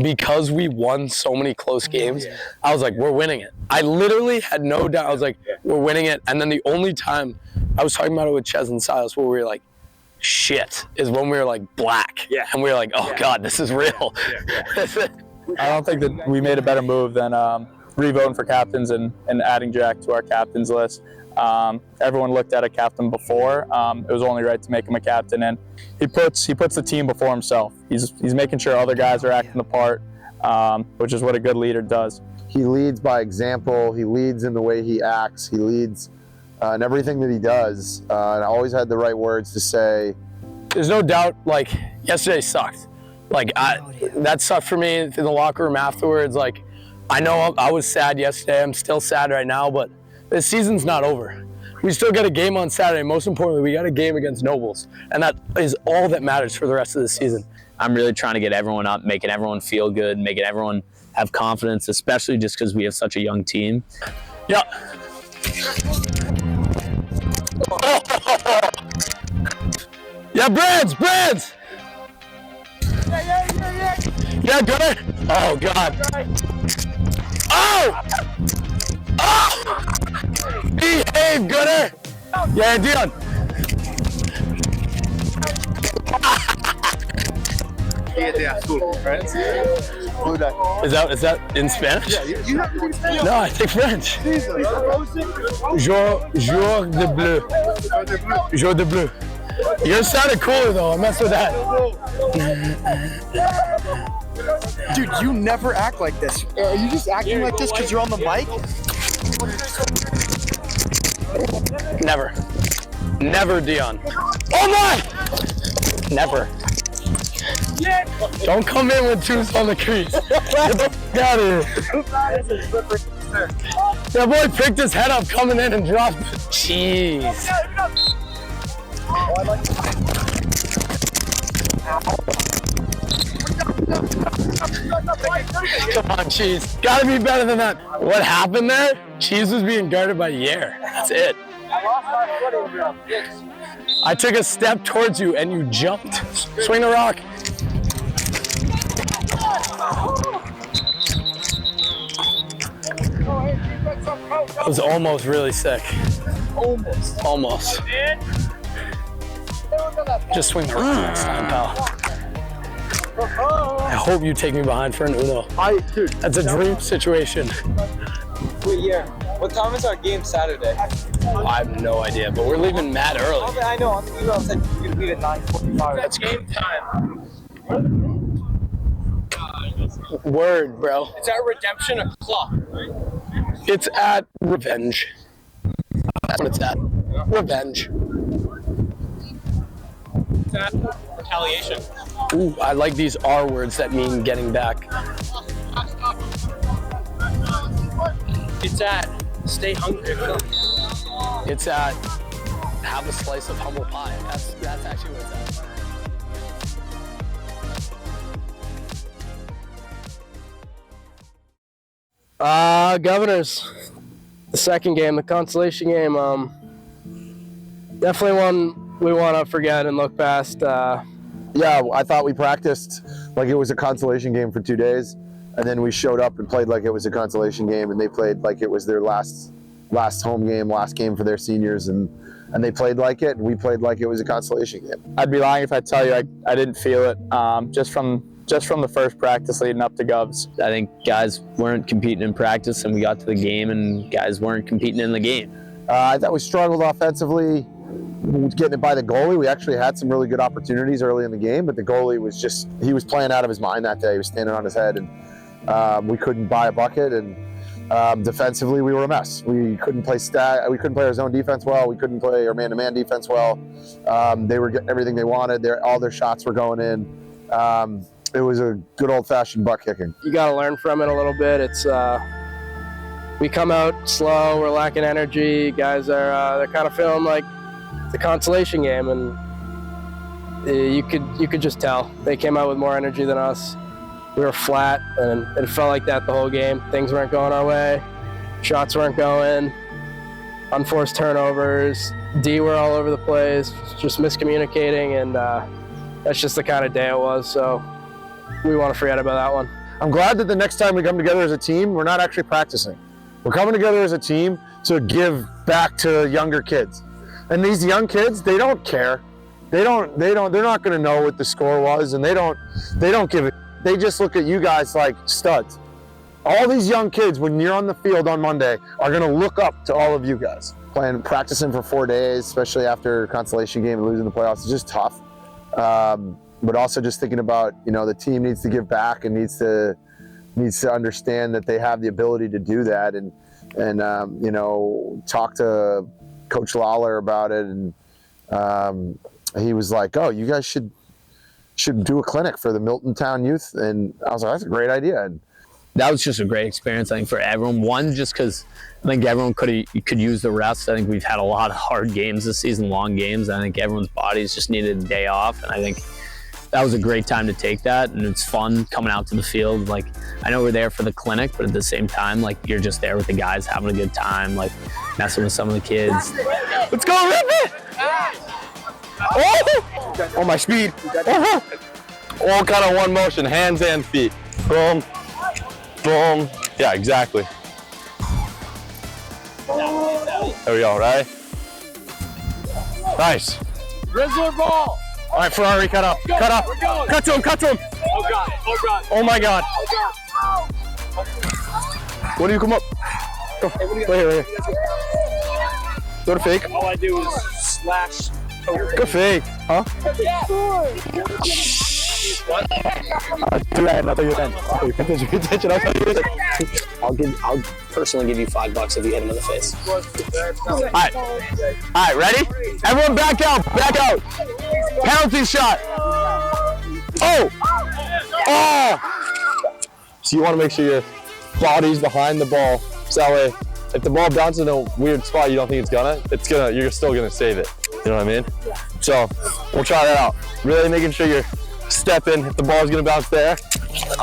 because we won so many close games, I was like, we're winning it. I literally had no doubt. I was like, we're winning it. And then the only time I was talking about it with Ches and Silas where we were like, shit, is when we were like black. Yeah. And we were like, oh God, this is real. I don't think that we made a better move than re-voting for captains and adding Jack to our captains list. Everyone looked at a captain before. It was only right to make him a captain, and he puts the team before himself. He's making sure other guys are acting the part, which is what a good leader does. He leads by example. He leads in the way he acts. He leads in everything that he does. And I always had the right words to say. There's no doubt, like, yesterday sucked. Like, that sucked for me in the locker room afterwards. Like, I know I was sad yesterday. I'm still sad right now, but this season's not over. We still got a game on Saturday. Most importantly, we got a game against Nobles, and that is all that matters for the rest of the season. I'm really trying to get everyone up, making everyone feel good, making everyone have confidence, especially just because we have such a young team. Yeah. Yeah, Brands! Yeah, good. Oh, God. Oh! Oh! Behave, Gooder! Yeah, Dion. Is that in Spanish? Yeah, you have to speak Spanish. No, I think French. Jour de bleu. Jour de bleu. Yours sounded cooler though. I messed with that. Dude, you never act like this. Are you just acting like this because you're on the mic? Never. Never, Dion. Oh my! Never. Don't come in with twos on the crease. Get the f*** out of here. That boy picked his head up coming in and dropped it. Jeez. Come on, Cheese. Gotta be better than that. What happened there? Cheese was being guarded by Yair. That's it. I took a step towards you and you jumped. Swing the rock. I was almost really sick. Almost. Just swing the rock next time, pal. I hope you take me behind for an Uno. Dude, that's a dream situation. Wait, yeah. What time is our game Saturday? I have no idea, but we're leaving mad early. I know. On the email said you're gonna leave at 9:45. That's game time. Word, bro. It's at Redemption o'clock, right? It's at Revenge. That's what it's at. Revenge. It's at Retaliation. Ooh, I like these R words that mean getting back. It's at Stay Hungry. It's at Have a Slice of Humble Pie. That's actually what it's at. Governors. The second game, the consolation game. Definitely one we want to forget and look past. Yeah, I thought we practiced like it was a consolation game for 2 days, and then we showed up and played like it was a consolation game, and they played like it was their last home game, last game for their seniors, and they played like it, and we played like it was a consolation game. I'd be lying if I tell you I didn't feel it. Just from the first practice leading up to Govs. I think guys weren't competing in practice, and we got to the game, and guys weren't competing in the game. I thought we struggled offensively, getting it by the goalie. We actually had some really good opportunities early in the game, but the goalie was he was playing out of his mind that day. He was standing on his head, and we couldn't buy a bucket, and defensively we were a mess. We couldn't play our zone defense well. We couldn't play our man-to-man defense well. They were getting everything they wanted. All their shots were going in. It was a good old-fashioned butt kicking. You got to learn from it a little bit. It's we come out slow. We're lacking energy. Guys are they're kind of feeling like the consolation game, and you could just tell they came out with more energy than us. We were flat, and it felt like that the whole game. Things weren't going our way. Shots weren't going. Unforced turnovers. D were all over the place. Just miscommunicating, and that's just the kind of day it was. So we want to forget about that one. I'm glad that the next time we come together as a team, we're not actually practicing. We're coming together as a team to give back to younger kids. And these young kids, they don't care. They're not going to know what the score was, and they don't give it. They just look at you guys like studs. All these young kids, when you're on the field on Monday, are going to look up to all of you guys. Practicing for 4 days, especially after a consolation game and losing the playoffs, is just tough. But also just thinking about, the team needs to give back and needs to understand that they have the ability to do that, and talk to Coach Lawler about it, and he was like, "Oh, you guys should do a clinic for the Milton Town youth," and I was like, "That's a great idea." And that was just a great experience, I think, for everyone. One, just because I think everyone could use the rest. I think we've had a lot of hard games this season, long games. I think everyone's bodies just needed a day off, and I think that was a great time to take that, and it's fun coming out to the field. Like, I know we're there for the clinic, but at the same time, like, you're just there with the guys having a good time, like messing with some of the kids. let's go, Rippy! Oh, my speed! All kind of one motion, hands and feet. Boom, boom. Yeah, exactly. There we go, right? Nice. Rizzler ball. All right, Ferrari, cut up, cut up. Cut to him, cut to him. Oh God, oh God. Oh my God. What do you come up? Go, right here. Go to fake. All I do is slash. Go fake, huh? Too bad, nothing again. Pay attention, I'll tell you this. I'll personally give you $5 if you hit him in the face. All right, ready? Everyone back out, back out. Penalty shot. Oh! So you want to make sure your body's behind the ball. So that way, if the ball bounces in a weird spot you don't think you're still gonna save it. You know what I mean? So we'll try that out. Really making sure you're stepping. If the ball's gonna bounce there,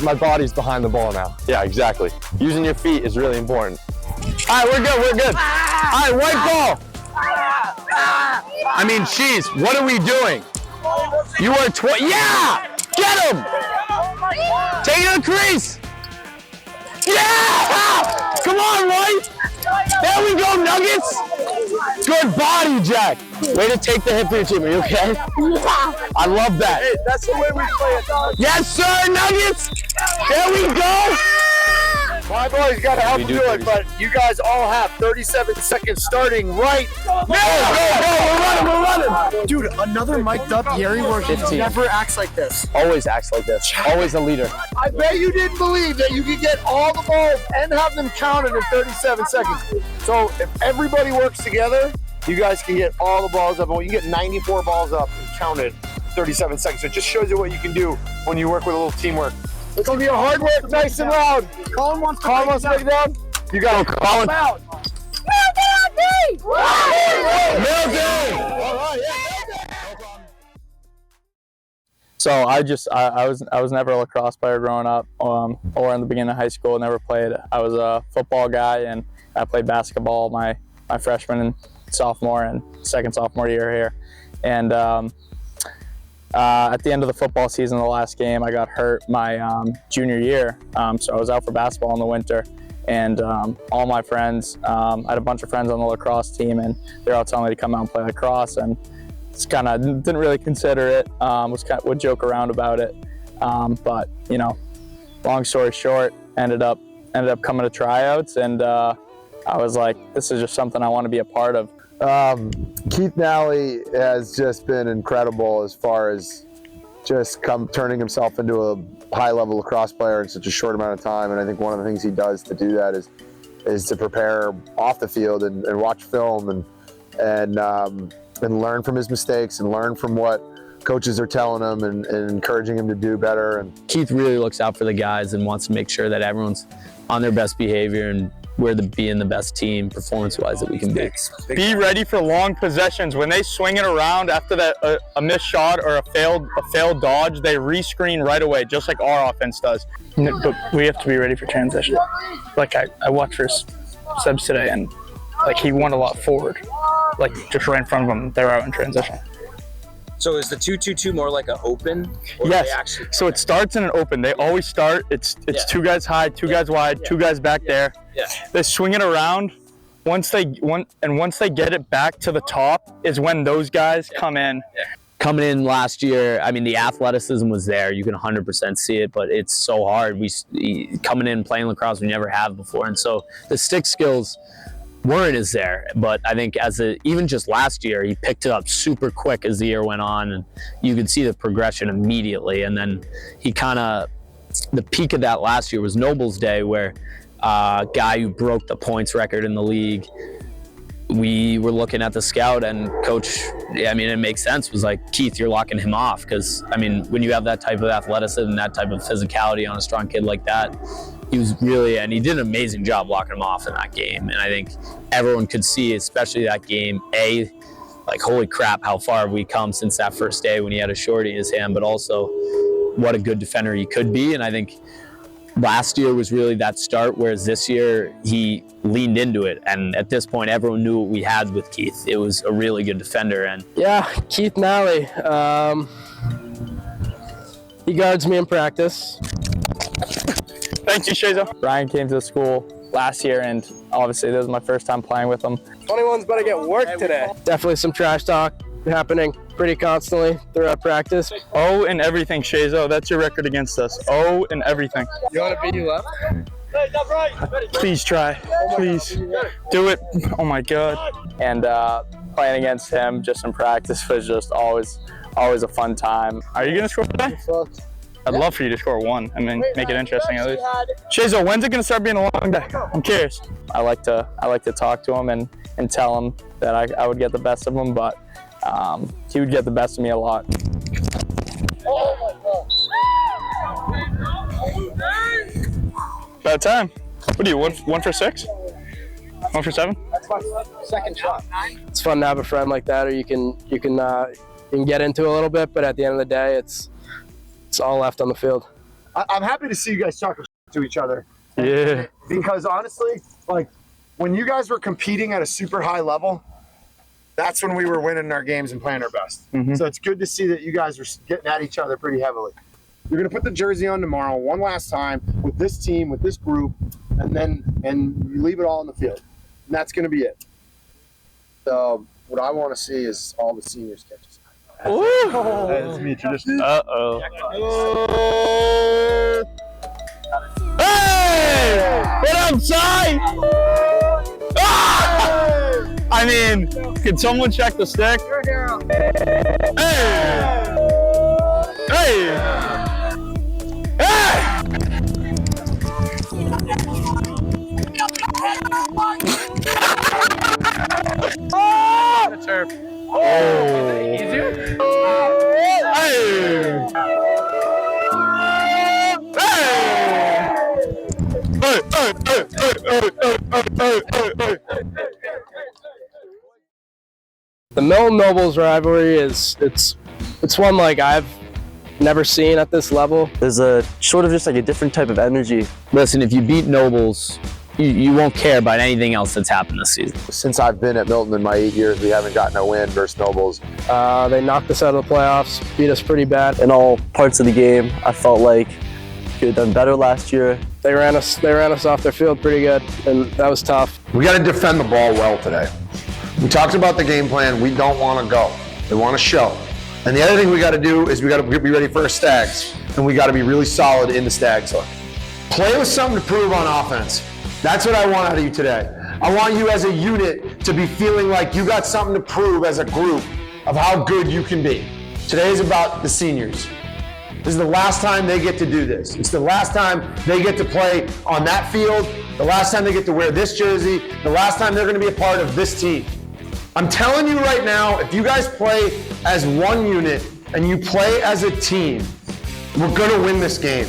my body's behind the ball now. Yeah, exactly. Using your feet is really important. All right, we're good, we're good. All right, white ball. I mean, jeez, what are we doing? You are yeah! Get him! Take it to the crease! Yeah! Come on, White! There we go, Nuggets! Good body, Jack. Way to take the hit for your team. Are you okay? I love that. Hey, that's the way we play it, dog. Yes, sir, Nuggets! There we go! My boys got to help do it, but you guys all have 37 seconds starting right now. Go, we're running! Dude, another mic'd up Yeri where he never acts like this. Always acts like this. Always a leader. I bet you didn't believe that you could get all the balls and have them counted in 37 seconds. So if everybody works together, you guys can get all the balls up. You can get 94 balls up and counted 37 seconds. So it just shows you what you can do when you work with a little teamwork. It's gonna be a hard work, nice and loud. Colin wants to break it down. You got it, Colin. So I was never a lacrosse player growing up, or in the beginning of high school. Never played. I was a football guy, and I played basketball my freshman and sophomore and second sophomore year here. And at the end of the football season, the last game, I got hurt my junior year. So I was out for basketball in the winter, and all my friends, I had a bunch of friends on the lacrosse team, and they're all telling me to come out and play lacrosse, and it's kind of didn't really consider it. Would joke around about it, but long story short, ended up coming to tryouts, and I was like, this is just something I want to be a part of. Keith Nally has just been incredible as far as just turning himself into a high-level lacrosse player in such a short amount of time. And I think one of the things he does to do that is to prepare off the field and watch film and learn from his mistakes and learn from what coaches are telling him and encouraging him to do better. And Keith really looks out for the guys and wants to make sure that everyone's on their best behavior and we're being the best team performance-wise that we can be. Be ready for long possessions. When they swing it around after that a missed shot or a failed dodge, they re-screen right away, just like our offense does. But we have to be ready for transition. Like I watched for subs today, and like he went a lot forward, like just right in front of them. They're out in transition. So is the 2-2-2 more like an open? Or Yes. They actually, So it starts in an open. They always start. It's Yeah. 2 guys high, 2 guys wide, 2 guys back there. Yeah. They swing it around. Once they get it back to the top is when those guys come in. Coming in last year, I mean, the athleticism was there. You can 100% see it, but it's so hard. Coming in playing lacrosse, we never have before, and so the stick skills weren't as there. But I think even just last year, he picked it up super quick as the year went on, and you could see the progression immediately. And then the peak of that last year was Noble's Day, where a guy who broke the points record in the league, we were looking at the scout, and coach, I mean, it makes sense, was like, Keith, you're locking him off, because I mean, when you have that type of athleticism, that type of physicality on a strong kid like that, he did an amazing job locking him off in that game. And I think everyone could see, especially that game, like, holy crap, how far have we come since that first day when he had a shorty in his hand, but also what a good defender he could be. And I think last year was really that start, whereas this year he leaned into it. And at this point, everyone knew what we had with Keith. It was a really good defender. And Yeah, Keith Nally. He guards me in practice. Thank you, Shazo. Ryan came to the school last year, and obviously this was my first time playing with him. 21's better get work today. Definitely some trash talk happening pretty constantly throughout practice. Oh, and everything, Shazo. That's your record against us. Oh, and everything. You want to beat you left? Please try. Please do it. Oh my God. And playing against him just in practice was just always a fun time. Are you gonna score today? I'd love for you to score 1. I mean, make it interesting at least. Shazo, when's it gonna start being a long day? I'm curious. I like to talk to him and tell him that I would get the best of him, but he would get the best of me a lot. About time. What are you, one for 6? 1 for 7? That's my second shot. It's fun to have a friend like that, or you can get into a little bit, but at the end of the day, it's all left on the field. I'm happy to see you guys talk to each other. Yeah. Because honestly, like, when you guys were competing at a super high level, that's when we were winning our games and playing our best. Mm-hmm. So it's good to see that you guys are getting at each other pretty heavily. You're going to put the jersey on tomorrow, one last time, with this team, with this group, and you leave it all on the field. And that's going to be it. So what I want to see is all the seniors catch us. That's me tradition. Uh-oh. Hey! What up, Cy? Ah! I mean, can someone check the stick? Hey! Hey! Hey! The turf. Oh! Easier? Hey! The Milton Nobles rivalry it's one like I've never seen at this level. There's a sort of just like a different type of energy. listen, if you beat Nobles, you won't care about anything else that's happened this season. Since I've been at Milton in my 8 years, we haven't gotten a win versus Nobles. They knocked us out of the playoffs, beat us pretty bad. In all parts of the game, I felt like we could have done better last year. They ran us off their field pretty good, and that was tough. We got to defend the ball well today. We talked about the game plan. We don't want to go. We want to show. And the other thing we got to do is we got to be ready for our Stags, and we got to be really solid in the Stags hook. Play with something to prove on offense. That's what I want out of you today. I want you as a unit to be feeling like you got something to prove as a group of how good you can be. Today is about the seniors. This is the last time they get to do this. It's the last time they get to play on that field, the last time they get to wear this jersey, the last time they're going to be a part of this team. I'm telling you right now, if you guys play as one unit and you play as a team, we're going to win this game.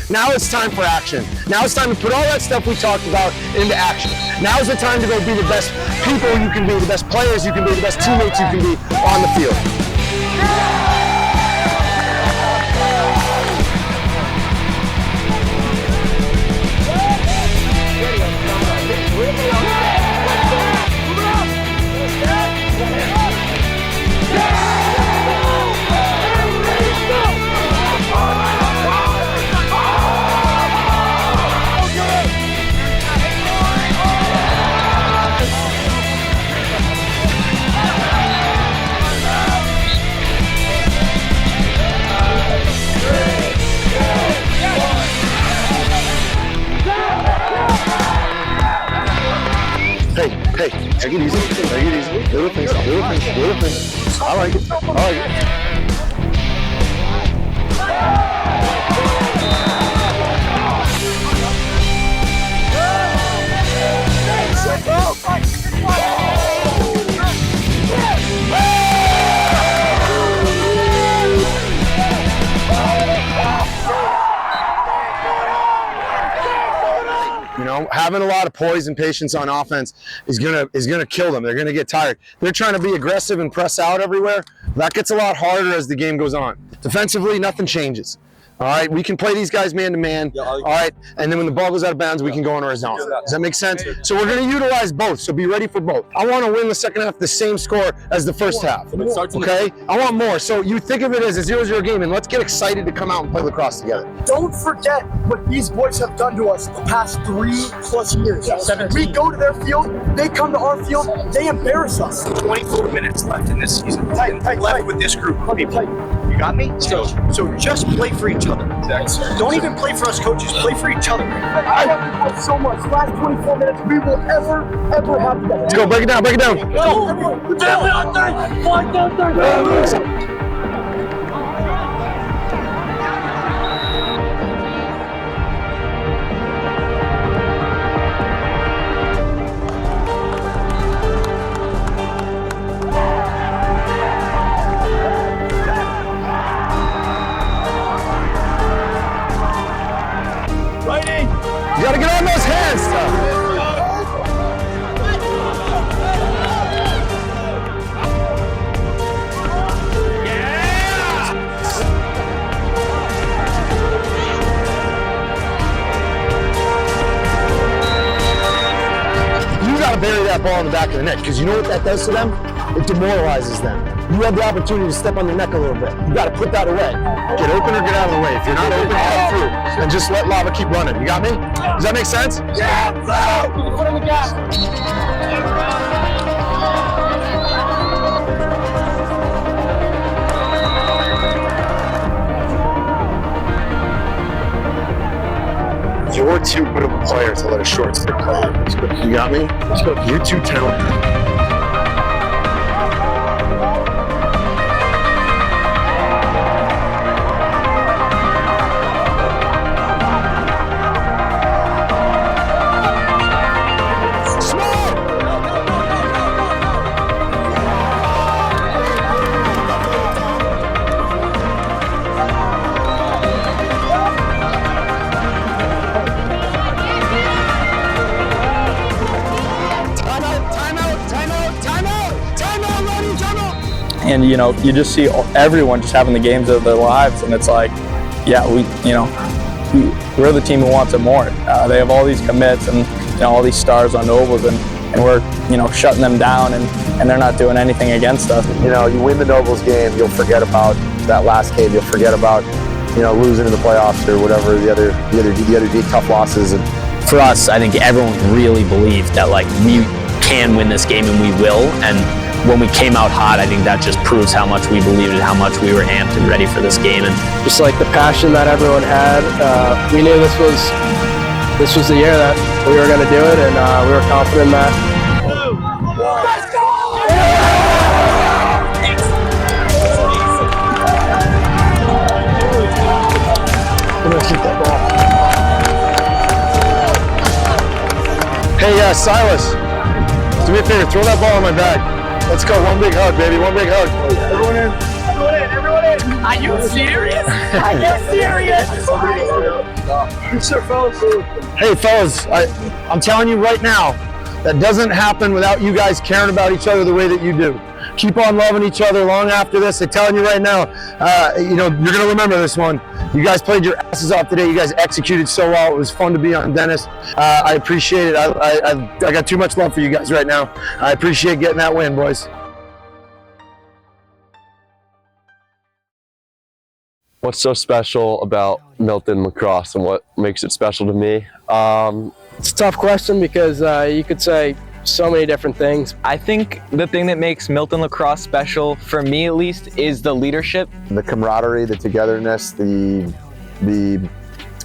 Now it's time for action. Now it's time to put all that stuff we talked about into action. Now is the time to go be the best people you can be, the best players you can be, the best teammates you can be on the field. Take it easy. Take it easy. Little things. Little things. Little things. I like it. I like it. You know, having a lot of poise and patience on offense is gonna kill them. They're gonna get tired. They're trying to be aggressive and press out everywhere. That gets a lot harder as the game goes on. Defensively, nothing changes. All right, we can play these guys man to man. All right, and then when the ball goes out of bounds, we can go into our zone. Does that make sense? So we're going to utilize both. So be ready for both. I want to win the second half the same score as the first half. Okay, I want more. So you think of it as a 0-0 game, and let's get excited to come out and play lacrosse together. Don't forget what these boys have done to us the past 3+ years. We go to their field, they come to our field, they embarrass us. 24 minutes left in this season. Tight. With this group of people. You got me? So just play for each other. Don't even play for us coaches, play for each other. I love you guys so much. Last 24 minutes we will ever have together. Let's go, break it down, break it down. You gotta get on those hands, You gotta bury that ball in the back of the net, because you know what that does to them? It demoralizes them. You have the opportunity to step on their neck a little bit. You gotta put that away. Get open or get out of the way. If you're not open, head through. And just let lava keep running. You got me? Does that make sense? Yeah, bro! Put in the gas. You're too good of a player to let a short stick play. You got me? You're too talented. And you know, you just see everyone just having the games of their lives, and it's like, yeah, we're the team who wants it more. They have all these commits and all these stars on Nobles, and we're shutting them down, and they're not doing anything against us. You win the Nobles game, you'll forget about that last game. You'll forget about losing in the playoffs or whatever the other tough losses. And For us, I think everyone really believed that we can win this game and we will. And when we came out hot, I think that just proves how much we believed it, how much we were amped and ready for this game. And just like the passion that everyone had, we knew this was the year that we were going to do it, and we were confident in that. Hey, Silas, do me a favor, throw that ball in my bag. Let's go, one big hug, baby, one big hug. Everyone in. Everyone in. Are you serious? Are you serious? Sure, fellas. Hey, fellas, I'm telling you right now, that doesn't happen without you guys caring about each other the way that you do. Keep on loving each other long after this. I'm telling you right now, you're going to remember this one. You guys played your asses off today. You guys executed so well. It was fun to be on Dennis. I appreciate it. I got too much love for you guys right now. I appreciate getting that win, boys. What's so special about Milton Lacrosse and what makes it special to me? It's a tough question because you could say so many different things. I think the thing that makes Milton Lacrosse special, for me at least, is the leadership. The camaraderie, the togetherness, the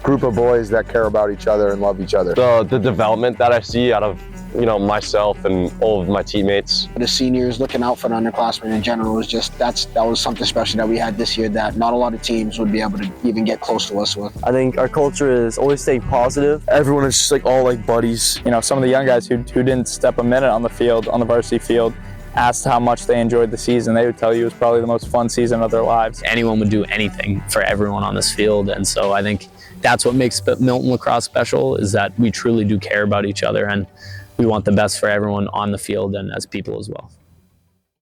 group of boys that care about each other and love each other. The development that I see out of myself and all of my teammates. The seniors looking out for the underclassmen in general was just, that was something special that we had this year that not a lot of teams would be able to even get close to us with. I think our culture is always staying positive. Everyone is just like all like buddies. Some of the young guys who didn't step a minute on the field, on the varsity field, asked how much they enjoyed the season. They would tell you it was probably the most fun season of their lives. Anyone would do anything for everyone on this field, and so I think that's what makes Milton Lacrosse special, is that we truly do care about each other, and we want the best for everyone on the field and as people as well.